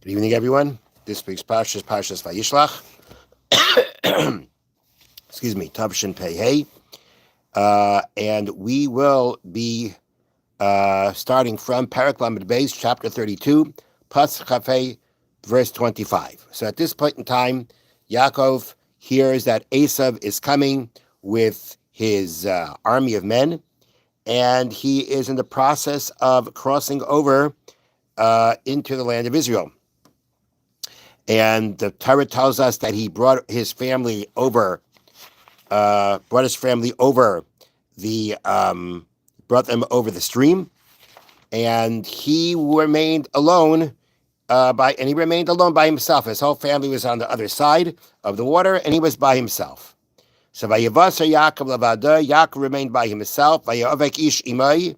Good evening, everyone. This week's Parshat is Parshat Vayishlach. Excuse me, Tavshin Pei Hey. And we will be starting from Parak Lamed Beis, chapter 32, Pasuk Chafei, verse 25. So at this point in time, Yaakov hears that Esav is coming with his army of men, and he is in the process of crossing over into the land of Israel. And the Torah tells us that he brought his family over, brought them over the stream, and he remained alone. He remained alone by himself. His whole family was on the other side of the water, and he was by himself. So Vayivasar Yaakov levado, Yaakov remained by himself. Vayavek ish imai,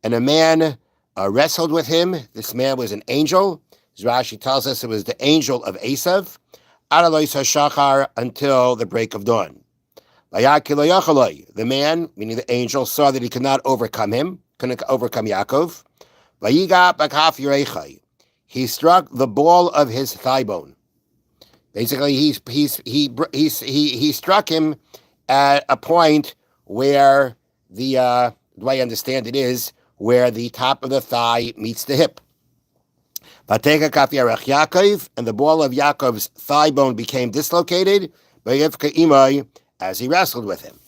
and a man wrestled with him. This man was an angel. As Rashi tells us, it was the angel of Esav, Adalois HaShachar, until the break of dawn. The man, meaning the angel, saw that he could not overcome him, couldn't overcome Yaakov. Vayiga bakaf yirechai. He struck the ball of his thigh bone. Basically, he struck him at a point where the way I understand it is where the top of the thigh meets the hip. And the ball of Yaakov's thigh bone became dislocated as he wrestled with him.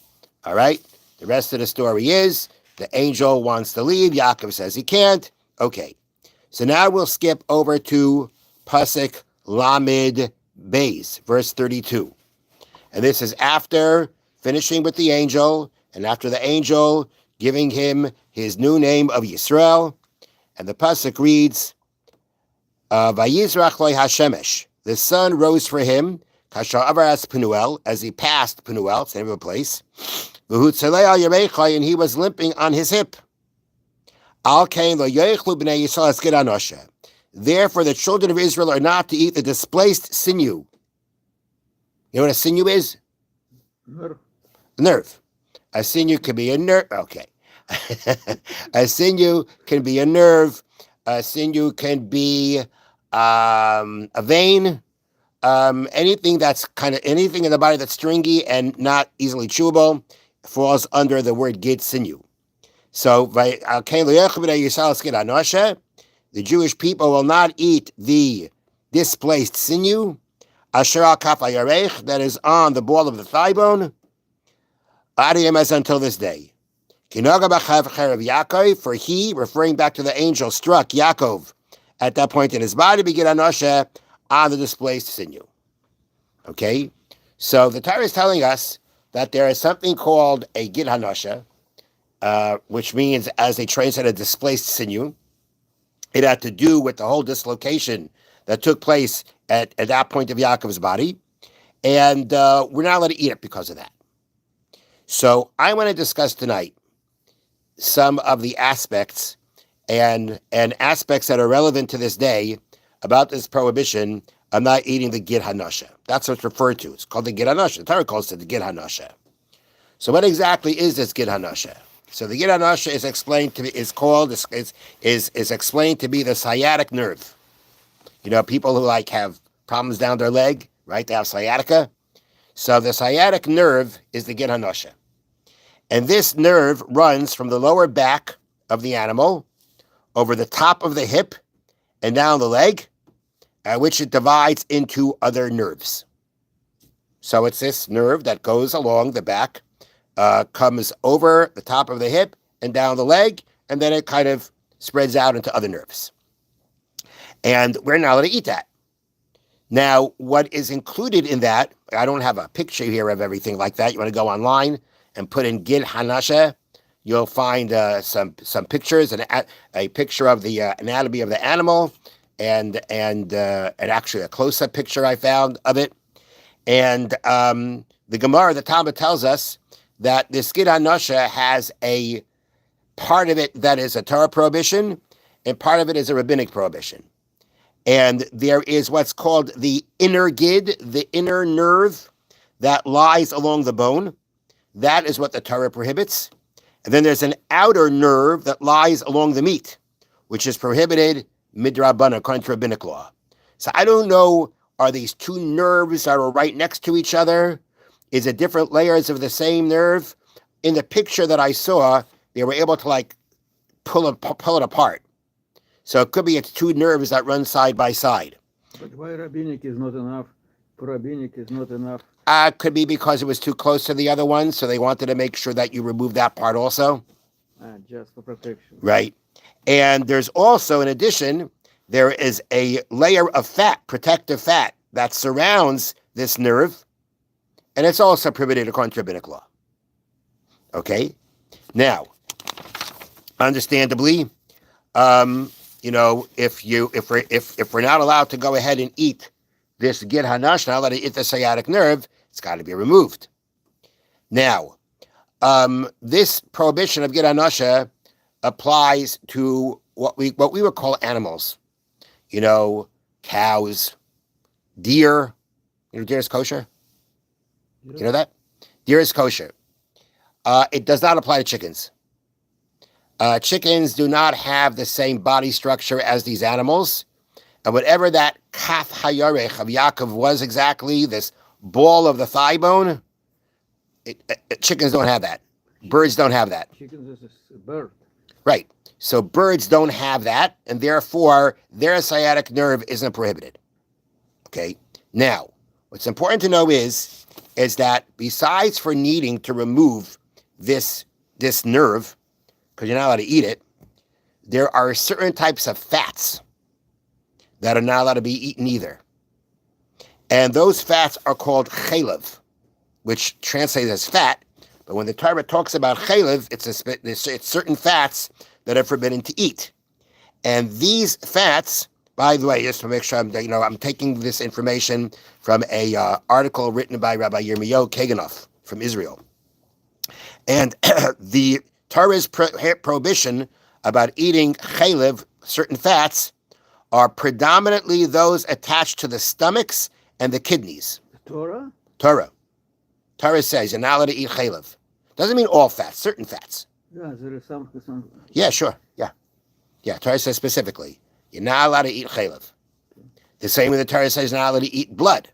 All right? The rest of the story is the angel wants to leave. Yaakov says he can't. Okay. So now we'll skip over to Pasuk Lamed Beis, verse 32. And this is after finishing with the angel, and after the angel giving him his new name of Yisrael. And the Pasuk reads, Vayishlach-No Hashemesh. The sun rose for him, Kasher Avaras Penuel, as he passed Penuel, it's the name of a place. And he was limping on his hip. Therefore, the children of Israel are not to eat the displaced sinew. You know what a sinew is? Nerve. A sinew can be a nerve. Okay. A sinew can be a nerve. A sinew can be a vein. Anything in the body that's stringy and not easily chewable falls under the word gid sinew. So, the Jewish people will not eat the displaced sinew, that is on the ball of the thigh bone, until this day. For he, referring back to the angel, struck Yaakov at that point in his body, on the displaced sinew. Okay? So the Torah is telling us that there is something called a gid hanosha, which means, as they translate, a displaced sinew. It had to do with the whole dislocation that took place at that point of Yaakov's body. And we're not allowed to eat it because of that. So I want to discuss tonight some of the aspects and aspects that are relevant to this day about this prohibition of not eating the gid hanosha. That's what it's referred to. It's called the gid hanosha. The Torah calls it the gid hanosha. So what exactly is this gid hanosha? So the gid hanosha is explained to be is explained to be the sciatic nerve. You know, people who have problems down their leg, right? They have sciatica. So the sciatic nerve is the gid hanosha. And this nerve runs from the lower back of the animal over the top of the hip and down the leg, which it divides into other nerves. So it's this nerve that goes along the back, comes over the top of the hip and down the leg, and then it kind of spreads out into other nerves. And we're not allowed to eat that. Now, what is included in that, I don't have a picture here of everything like that. You want to go online and put in gid hanosha, you'll find some pictures, and a picture of the anatomy of the animal, and actually a close-up picture I found of it. And the Gemara, the Talmud, tells us that this gid hanosha has a part of it that is a Torah prohibition, and part of it is a rabbinic prohibition. And there is what's called the inner gid, the inner nerve that lies along the bone. That is what the Torah prohibits. And then there's an outer nerve that lies along the meat, which is prohibited midrabanan, according to rabbinic law. So I don't know, are these two nerves that are right next to each other? Is it different layers of the same nerve? In the picture that I saw, they were able to like pull it apart. So it could be it's two nerves that run side by side. But why rabbinic is not enough? For rabbinic is not enough. Could be because it was too close to the other one, so they wanted to make sure that you remove that part also. Just for protection. Right. And there's also, in addition, there is a layer of fat, protective fat, that surrounds this nerve, and it's also prohibited according to rabbinic law. Okay? Now, understandably, if we're not allowed to go ahead and eat this gid hanash, not allowed to eat the sciatic nerve, it's got to be removed. Now, this prohibition of gid hanasha applies to what we would call animals. Cows, deer. Deer is kosher. You know that? Deer is kosher. It does not apply to chickens. Chickens do not have the same body structure as these animals. And whatever that kaf hayarech of Yaakov was exactly, this ball of the thigh bone, chickens don't have that. Birds don't have that. Chickens is a bird. Right. So birds don't have that, and therefore their sciatic nerve isn't prohibited. Okay. Now, what's important to know is that besides for needing to remove this nerve, because you're not allowed to eat it, there are certain types of fats that are not allowed to be eaten either. And those fats are called chalev, which translates as fat. But when the Torah talks about chalev, it's certain fats that are forbidden to eat. And these fats, by the way, just to make sure I'm taking this information from a article written by Rabbi Yirmiyahu Kaganoff from Israel. And the Torah's prohibition about eating chalev, certain fats, are predominantly those attached to the stomachs and the kidneys. Torah? Torah says you're not allowed to eat chalev. Doesn't mean all fats, certain fats. Yeah, there is some. Yeah, sure. Yeah, Torah says specifically, you're not allowed to eat chalev. The same way the Torah says you're not allowed to eat blood.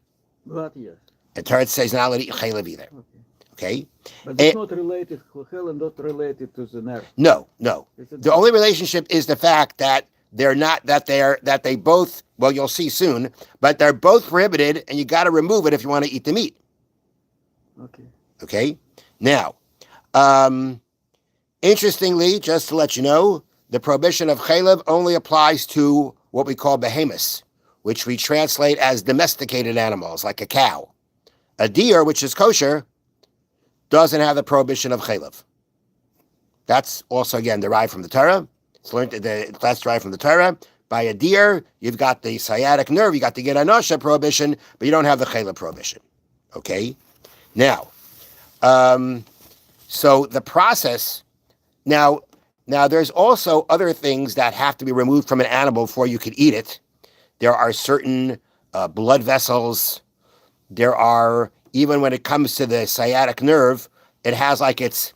Blood, yes. The Torah says you're not allowed to eat chalev either. Okay? But it's not related, chalev not related to the nerve. No. The only relationship is the fact that they both, well, you'll see soon, but they're both prohibited, and you got to remove it if you want to eat the meat. Okay? Now, interestingly, just to let you know, the prohibition of chalev only applies to what we call behemoths, which we translate as domesticated animals, like a cow. A deer, which is kosher, doesn't have the prohibition of chalev. That's also, again, derived from the Torah. That's derived from the Torah. By a deer, you've got the sciatic nerve, you got the gid hanasha prohibition, but you don't have the chalev prohibition. Okay? Now, so the process, now there's also other things that have to be removed from an animal before you could eat it. There are certain blood vessels. There are, even when it comes to the sciatic nerve, it has like its,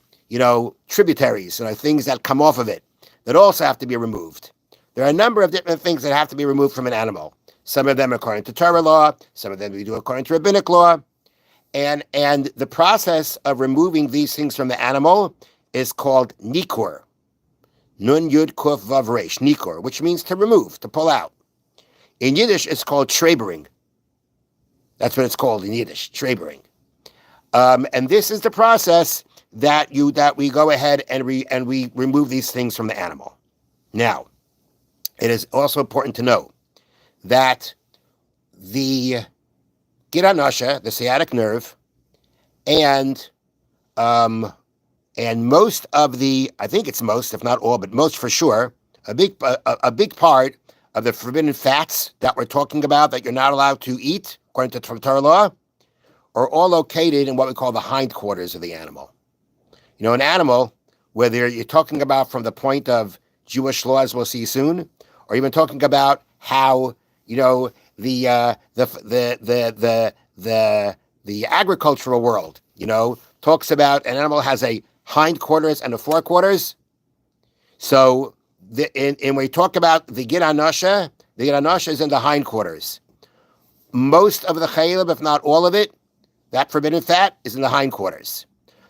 tributaries, things that come off of it that also have to be removed. There are a number of different things that have to be removed from an animal. Some of them according to Torah law, some of them we do according to rabbinic law. And the process of removing these things from the animal is called nikur. Nun yud kuf vav resh, nikur, which means to remove, to pull out. In Yiddish, it's called trebering. That's what it's called in Yiddish, trebering. And this is the process that we go ahead and we remove these things from the animal. Now, it is also important to know that the gid hanasha, the sciatic nerve, and most of the, I think it's most, if not all, but most for sure, a big part of the forbidden fats that we're talking about that you're not allowed to eat, according to Torah law, are all located in what we call the hindquarters of the animal. An animal, whether you're talking about from the point of Jewish law, as we'll see soon, or even talking about how the agricultural world, talks about an animal has a hindquarters and a forequarters. So when we talk about the gid hanasha, the Gid HaNosha is in the hindquarters. Most of the chaylev, if not all of it, that forbidden fat is in the hindquarters.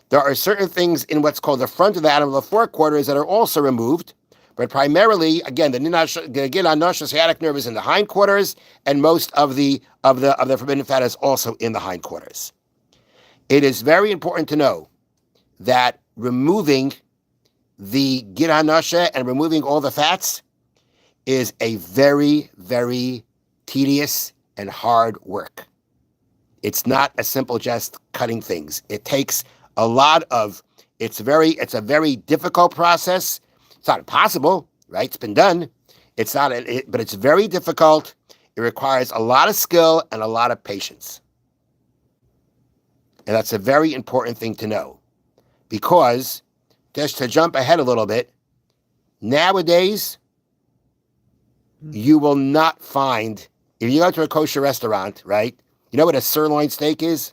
There are certain things in what's called the front of the animal, the forequarters, that are also removed. But primarily, again, the Gid HaNosha sciatic nerve is in the hindquarters, and most of the forbidden fat is also in the hindquarters. It is very important to know that removing the Gid HaNosha and removing all the fats is a very, very tedious and hard work. It's not a simple just cutting things. It takes a lot of, it's a very difficult process. It's not impossible, right? It's been done. It's not, but it's very difficult. It requires a lot of skill and a lot of patience. And that's a very important thing to know, because just to jump ahead a little bit, nowadays, you will not find, if you go to a kosher restaurant, right? You know what a sirloin steak is?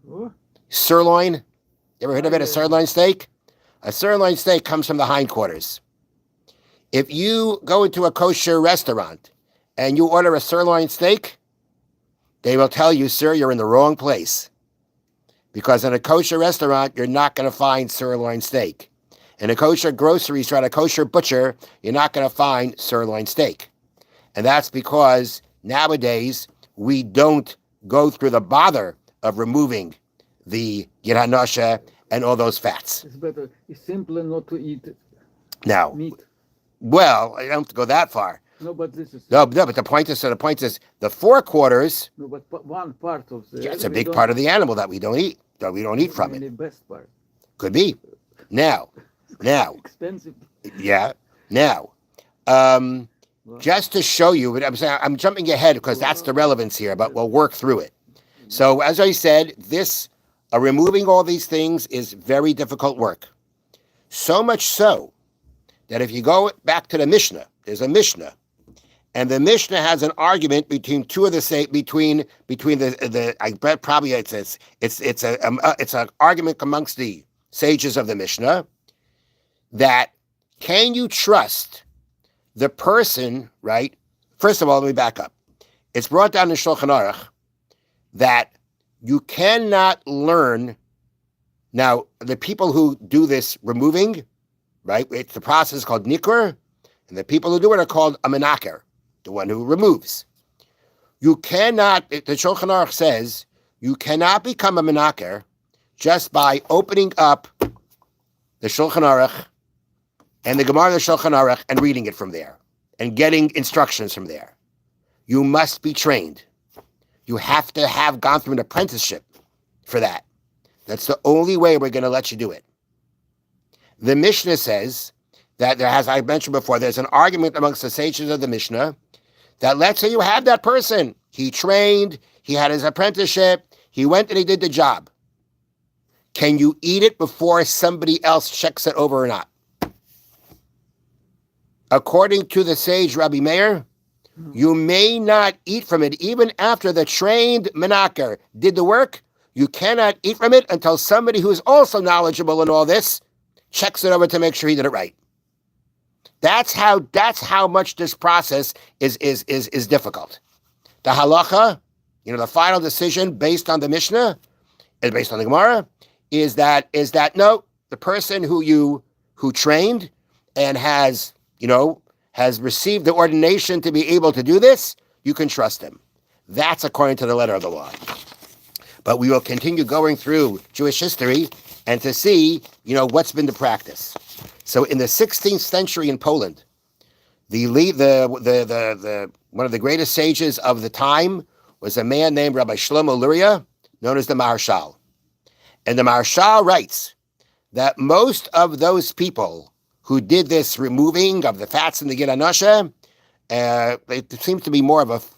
What? Sirloin? You ever heard of it, a Yeah. sirloin steak? A sirloin steak comes from the hindquarters. If you go into a kosher restaurant and you order a sirloin steak, they will tell you, sir, you're in the wrong place. Because in a kosher restaurant, you're not going to find sirloin steak. In a kosher grocery store, at a kosher butcher, you're not going to find sirloin steak. And that's because nowadays, we don't go through the bother of removing the Gid HaNosha and all those fats. It's better. It's simpler not to eat Now, meat. well, I don't have to go that far. No, but this is No, but the point is, the forequarters, no, but one part of the. yeah, it's a big part of the animal that we don't eat, from it. The best part. Could be. Now, Expensive. yeah, now, just to show you, but I'm jumping ahead because that's the relevance here, but we'll work through it. So, as I said, removing all these things is very difficult work. So much so that if you go back to the Mishnah, there's a Mishnah, and the Mishnah has an argument between two of the I bet probably it's an argument amongst the sages of the Mishnah that can you trust the person, right? First of all, let me back up. It's brought down in Shulchan Aruch that you cannot learn. Now, the people who do this removing, right? It's the process called nikur, and the people who do it are called a menaker, the one who removes. You cannot, the Shulchan Aruch says, you cannot become a menaker just by opening up the Shulchan Aruch and the Gemara of the Shulchan Aruch and reading it from there and getting instructions from there. You must be trained. You have to have gone through an apprenticeship for that. That's the only way we're going to let you do it. The Mishnah says that there has, I mentioned before, there's an argument amongst the sages of the Mishnah that let's say you have that person. He trained, he had his apprenticeship, he went and he did the job. Can you eat it before somebody else checks it over or not? According to the sage Rabbi Meir, you may not eat from it even after the trained menaker did the work. You cannot eat from it until somebody who is also knowledgeable in all this checks it over to make sure he did it right. That's how much this process is difficult. The halacha, the final decision based on the Mishnah, is based on the Gemara, is that no, the person who trained and has received the ordination to be able to do this, you can trust him. That's according to the letter of the law. But we will continue going through Jewish history and to see, what's been the practice. So in the 16th century in Poland, the one of the greatest sages of the time was a man named Rabbi Shlomo Luria, known as the Maharshal. And the Maharshal writes that most of those people who did this removing of the fats in the Gid HaNosha, it seems to be more of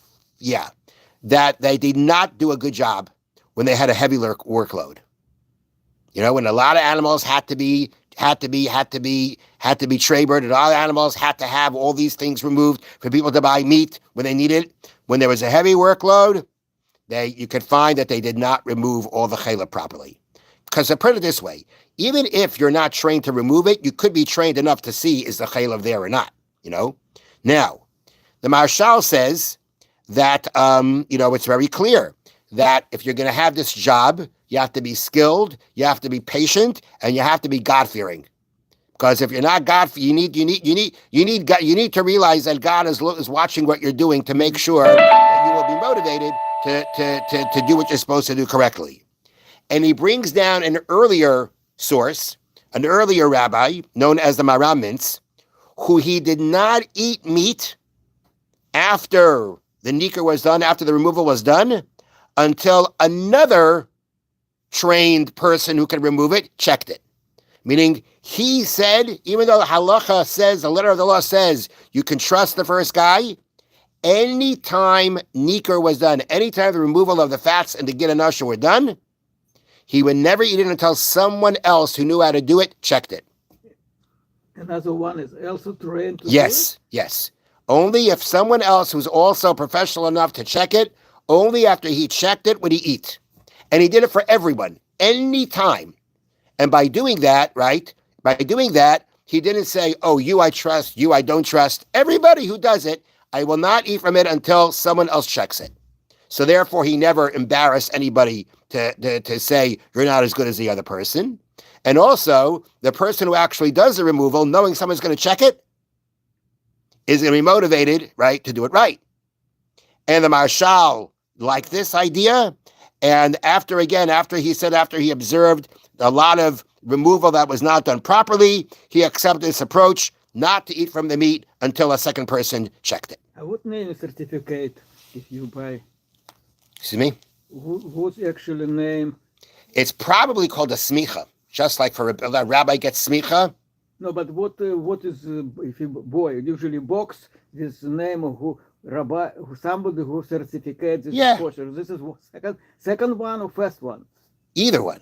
that they did not do a good job when they had a heavy workload. When a lot of animals had to be trabered, and all animals had to have all these things removed for people to buy meat when they needed it. When there was a heavy workload, you could find that they did not remove all the chayla properly. Because to put it this way, even if you're not trained to remove it, you could be trained enough to see is the chayla there or not. Now, the Marshal says that, it's very clear that if you're going to have this job, you have to be skilled, you have to be patient, and you have to be God-fearing. Because if you're not God, you need to realize that God is watching what you're doing to make sure that you will be motivated to do what you're supposed to do correctly. And he brings down an earlier source, an earlier rabbi known as the Maram Mintz, who he did not eat meat after the nikkur was done, after the removal was done, until another trained person who could remove it checked it. Meaning, he said, even though the halacha says, the letter of the law says, you can trust the first guy, anytime nikkur was done, anytime the removal of the fats and the gid hanasha were done, he would never eat it until someone else who knew how to do it checked it. Another one is also trained to do it? Yes. Only if someone else who's also professional enough to check it, only after he checked it would he eat. And he did it for everyone, anytime. And by doing that, he didn't say, oh, you I trust, you I don't trust. Everybody who does it, I will not eat from it until someone else checks it. So therefore, he never embarrassed anybody to say, you're not as good as the other person. And also, the person who actually does the removal, knowing someone's going to check it, is going to be motivated, right, to do it right. And the Marshal liked this idea. And after he observed a lot of removal that was not done properly, he accepted this approach not to eat from the meat until a second person checked it. What name certificate if you buy? Excuse me? What's actually name? It's probably called a smicha, just like for a rabbi gets smicha. No, but what is if you buy usually box this name of who rabbi, somebody who certificates this kosher. This is second one or first one? Either one.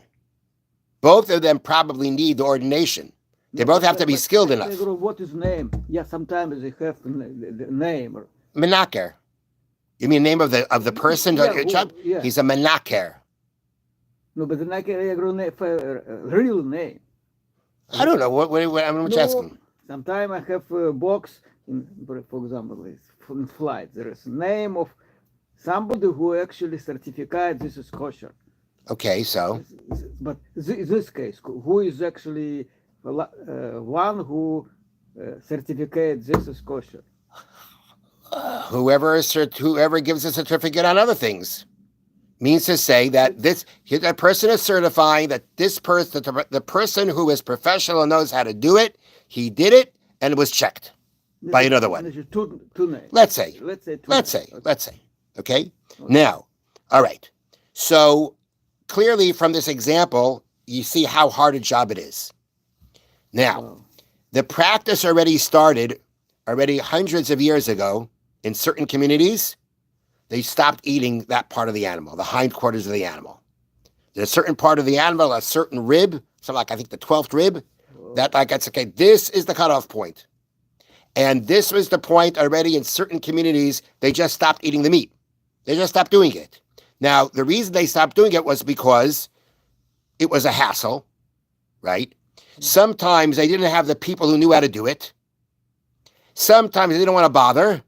Both of them probably need the ordination. They both have to be skilled enough. What is name? Yeah, sometimes they have the name. Menaker. You mean the name of the person? Yeah. He's a menaker. No, but the real name. I don't know. What I'm asking. Sometimes I have a box, for example, in flight. There is a name of somebody who actually certified this is kosher. Okay, so. But in this case, who is actually one who certificates this is kosher? Whoever gives a certificate on other things. Means to say that that person is certifying that the person who is professional and knows how to do it, he did it and it was checked by another one. Two names. Let's say. Okay? Now, all right. So clearly from this example, you see how hard a job it is. Now, the practice already started hundreds of years ago in certain communities. They stopped eating that part of the animal, the hindquarters of the animal. There's a certain part of the animal, a certain rib, something like I think the 12th rib, that's okay. This is the cutoff point. And this was the point already in certain communities, they just stopped eating the meat. They just stopped doing it. Now, the reason they stopped doing it was because it was a hassle, right? Sometimes they didn't have the people who knew how to do it. Sometimes they didn't want to bother.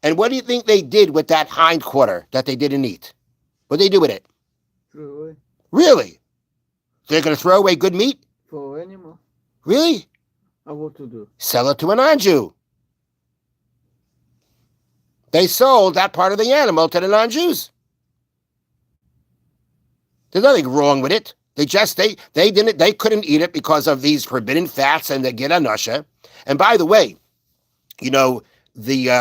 And what do you think they did with that hindquarter that they didn't eat? What did they do with it? Throw away. Really? They're going to throw away good meat? For animal. Really? What to do? Sell it to a non-Jew. They sold that part of the animal to the non-Jews. There's nothing wrong with it. They couldn't eat it because of these forbidden fats and the gid hanasha. And by the way,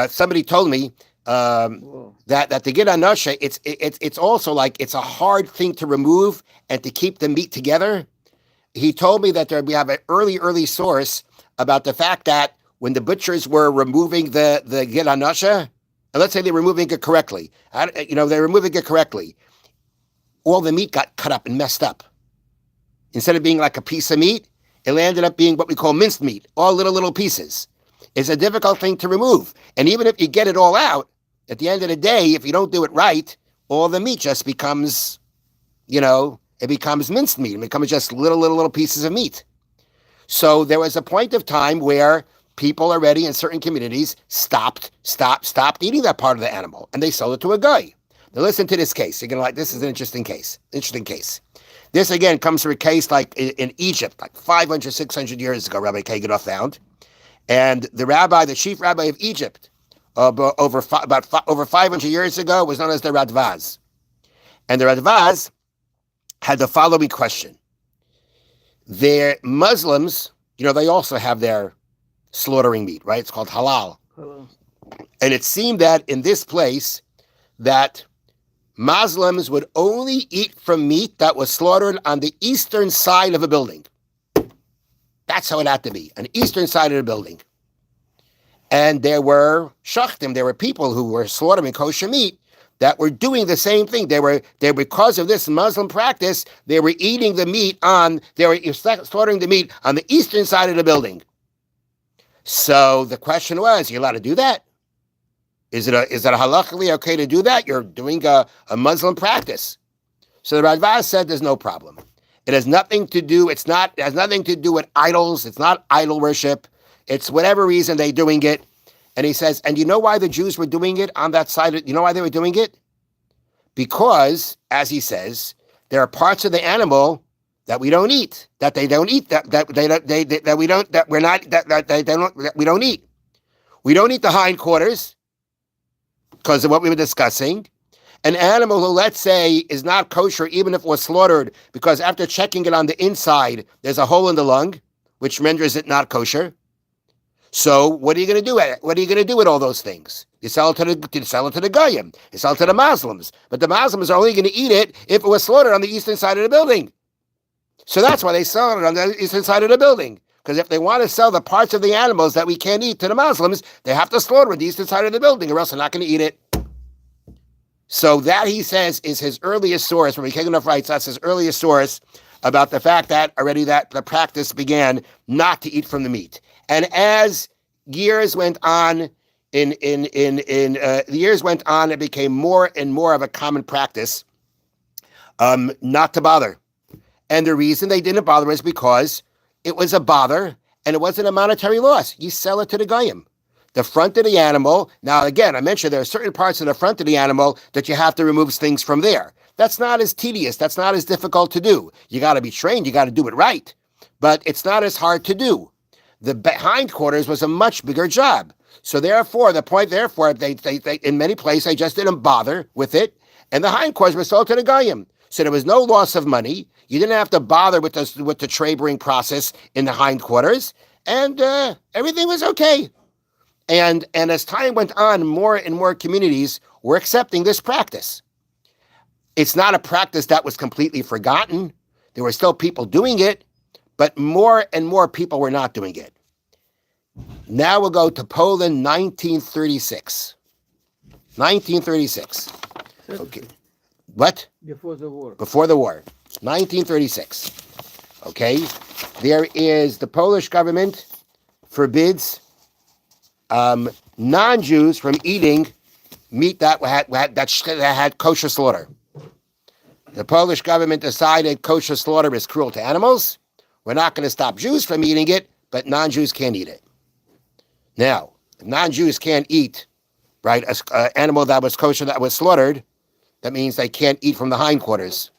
somebody told me that the gid hanasha, it's also like it's a hard thing to remove and to keep the meat together. He told me that we have an early source about the fact that when the butchers were removing the gid hanasha, and let's say they're removing it correctly, all the meat got cut up and messed up. Instead of being like a piece of meat, it ended up being what we call minced meat, all little pieces. It's a difficult thing to remove. And even if you get it all out, at the end of the day, if you don't do it right, all the meat just becomes, it becomes minced meat. It becomes just little pieces of meat. So there was a point of time where people already in certain communities stopped eating that part of the animal, and they sold it to a guy. Now listen to this case. You're gonna like this is an interesting case. This again comes from a case like in Egypt, like 500, 600 years ago, Rabbi Kaganoff found. And the chief rabbi of Egypt, over 500 years ago, was known as the Radvaz. And the Radvaz had the following question. Their Muslims, they also have their slaughtering meat, right? It's called halal. Hello. And it seemed that in this place that Muslims would only eat from meat that was slaughtered on the eastern side of a building. That's how it had to be, on the eastern side of the building. And there were shachtim, there were people who were slaughtering kosher meat that were doing the same thing. They were because of this Muslim practice, they were slaughtering the meat on the eastern side of the building. So the question was, are you allowed to do that? Is it halachically okay to do that? You're doing a Muslim practice. So the Radvaz said there's no problem. It has nothing to do, it has nothing to do with idols. It's not idol worship. It's whatever reason they're doing it. And he says, and you know why the Jews were doing it on that side? You know why they were doing it? Because, as he says, there are parts of the animal that we don't eat, that they don't eat, that we don't eat. We don't eat the hindquarters because of what we were discussing. An animal who, let's say, is not kosher, even if it was slaughtered, because after checking it on the inside, there's a hole in the lung, which renders it not kosher. So what are you going to do? What are you going to do with all those things? You sell it to the Goyim. You sell it to the Muslims. But the Muslims are only going to eat it if it was slaughtered on the eastern side of the building. So that's why they sell it on the eastern side of the building. Because if they want to sell the parts of the animals that we can't eat to the Muslims, they have to slaughter on the eastern side of the building, or else they're not going to eat it. So that, he says, is his earliest source. When Kaganoff writes, that's his earliest source about the fact that already that the practice began not to eat from the meat. And as years went on, it became more and more of a common practice not to bother. And the reason they didn't bother is because it was a bother and it wasn't a monetary loss. You sell it to the Goyim. The front of the animal, now again, I mentioned there are certain parts of the front of the animal that you have to remove things from there. That's not as tedious. That's not as difficult to do. You got to be trained. You got to do it right. But it's not as hard to do. The hindquarters was a much bigger job. So therefore, they in many places, they just didn't bother with it. And the hindquarters were sold to the Goyim. So there was no loss of money. You didn't have to bother with the trade-bring process in the hindquarters. And everything was okay. And as time went on, more and more communities were accepting this practice. It's not a practice that was completely forgotten. There were still people doing it, but more and more people were not doing it. Now we'll go to Poland, 1936. 1936. Okay. What? Before the war. Before the war. 1936. Okay. There is the Polish government forbids non-Jews from eating meat that had kosher slaughter. The Polish government decided kosher slaughter is cruel to animals. We're not going to stop Jews from eating it, but non-Jews can't eat it. Now, if non-Jews can't eat, right, an animal that was kosher that was slaughtered, that means they can't eat from the hindquarters.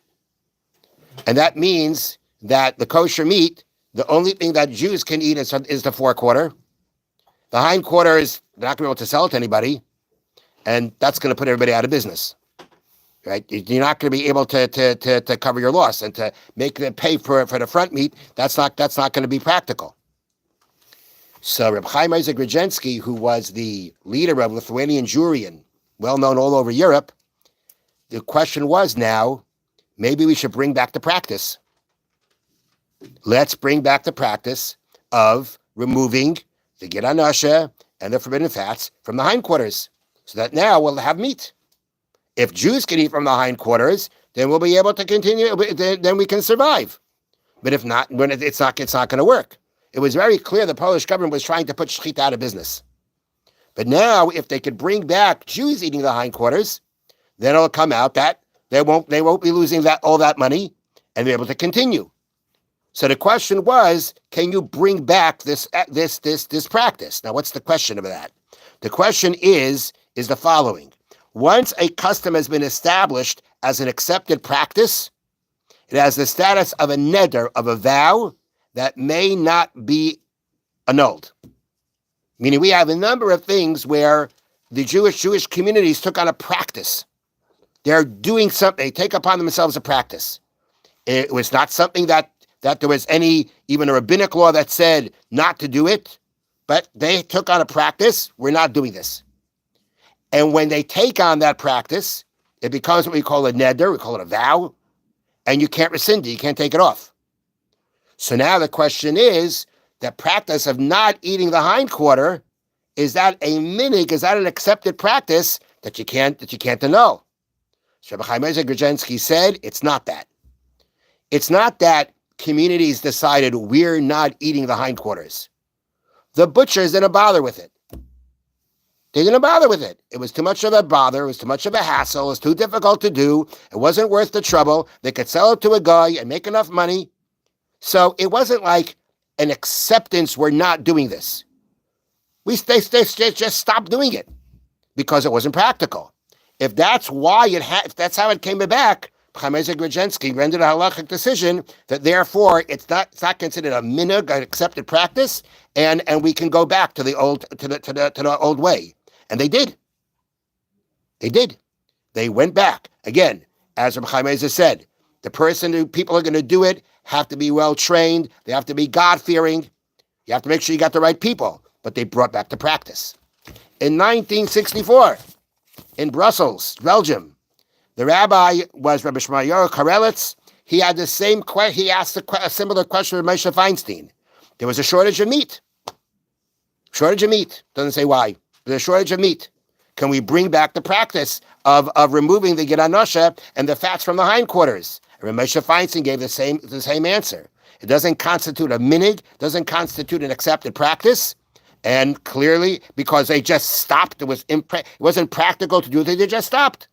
And that means that the kosher meat, the only thing that Jews can eat is the forequarter. The hindquarters, they're not going to be able to sell it to anybody, and that's going to put everybody out of business. Right? You're not going to be able to cover your loss and to make them pay for the front meat. That's not going to be practical. So Reb Chaim Isaac Grodzinski, who was the leader of Lithuanian Jewry and well known all over Europe, the question was now, maybe we should bring back the practice. Let's bring back the practice of removing the Gid HaNashe and the forbidden fats from the hindquarters, so that now we'll have meat. If Jews can eat from the hindquarters, then we'll be able to continue. Then we can survive. But if not, it's not going to work. It was very clear the Polish government was trying to put shechita out of business. But now, if they could bring back Jews eating the hindquarters, then it'll come out that they won't be losing all that money, and be able to continue. So the question was, can you bring back this practice? Now, what's the question of that? The question is the following. Once a custom has been established as an accepted practice, it has the status of a neder, of a vow, that may not be annulled. Meaning we have a number of things where the Jewish communities took on a practice. They're doing something, they take upon themselves a practice. It was not something that there was even a rabbinic law that said not to do it, but they took on a practice, we're not doing this. And when they take on that practice, it becomes what we call a neder, we call it a vow, and you can't rescind it, you can't take it off. So now the question is, the practice of not eating the hindquarter, is that a minig, is that an accepted practice that you can't annul? So Rabbi Chaim Grodzinski said, it's not that. It's not that communities decided we're not eating the hindquarters. The butchers didn't bother with it. They didn't bother with it. It was too much of a bother. It was too much of a hassle. It was too difficult to do. It wasn't worth the trouble. They could sell it to a guy and make enough money. So it wasn't like an acceptance, we're not doing this. They just stopped doing it because it wasn't practical. If that's why if that's how it came back, Chaim Grodzinski rendered a halachic decision that therefore it's not considered a minhag, an accepted practice, and we can go back to the old way. And they did. They went back. Again, as Rabbi Chaim said, people are going to do it have to be well trained. They have to be God-fearing. You have to make sure you got the right people. But they brought back the practice. In 1964, in Brussels, Belgium, the rabbi was Rabbi Shmuel Karelitz. He had the same he asked a similar question to Moshe Feinstein. There was a shortage of meat. Doesn't say why. There's a shortage of meat. Can we bring back the practice of removing the giranosha and the fats from the hindquarters? And Moshe Feinstein gave the same answer. It doesn't constitute a minig, doesn't constitute an accepted practice. And clearly, because they just stopped, it wasn't practical to do it, they just stopped.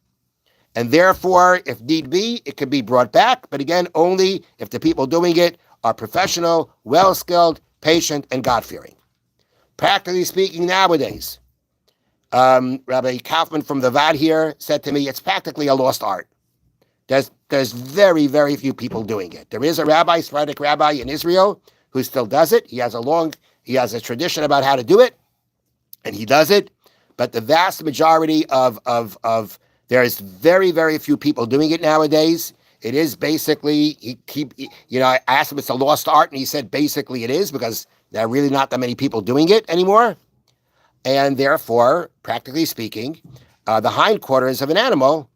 And therefore, if need be, it can be brought back. But again, only if the people doing it are professional, well-skilled, patient, and God-fearing. Practically speaking, nowadays, Rabbi Kaufman from the Vad here said to me, it's practically a lost art. There's very, very few people doing it. There is a rabbi, Sephardic rabbi in Israel, who still does it. He has a tradition about how to do it, and he does it. But the vast majority of there's very, very few people doing it nowadays. It is basically, I asked him if it's a lost art, and he said basically it is, because there are really not that many people doing it anymore. And therefore, practically speaking, the hindquarters of an animal,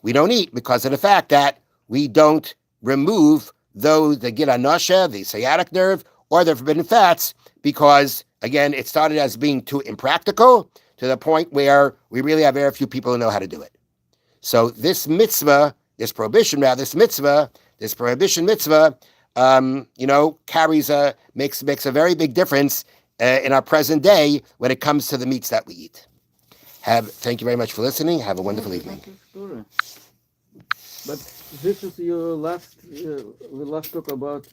we don't eat because of the fact that we don't remove the giranosha, the sciatic nerve, or the forbidden fats, because, again, it started as being too impractical to the point where we really have very few people who know how to do it. So this mitzvah, this prohibition mitzvah, makes a very big difference in our present day when it comes to the meats that we eat. Thank you very much for listening. Have a wonderful evening. But this is your last talk about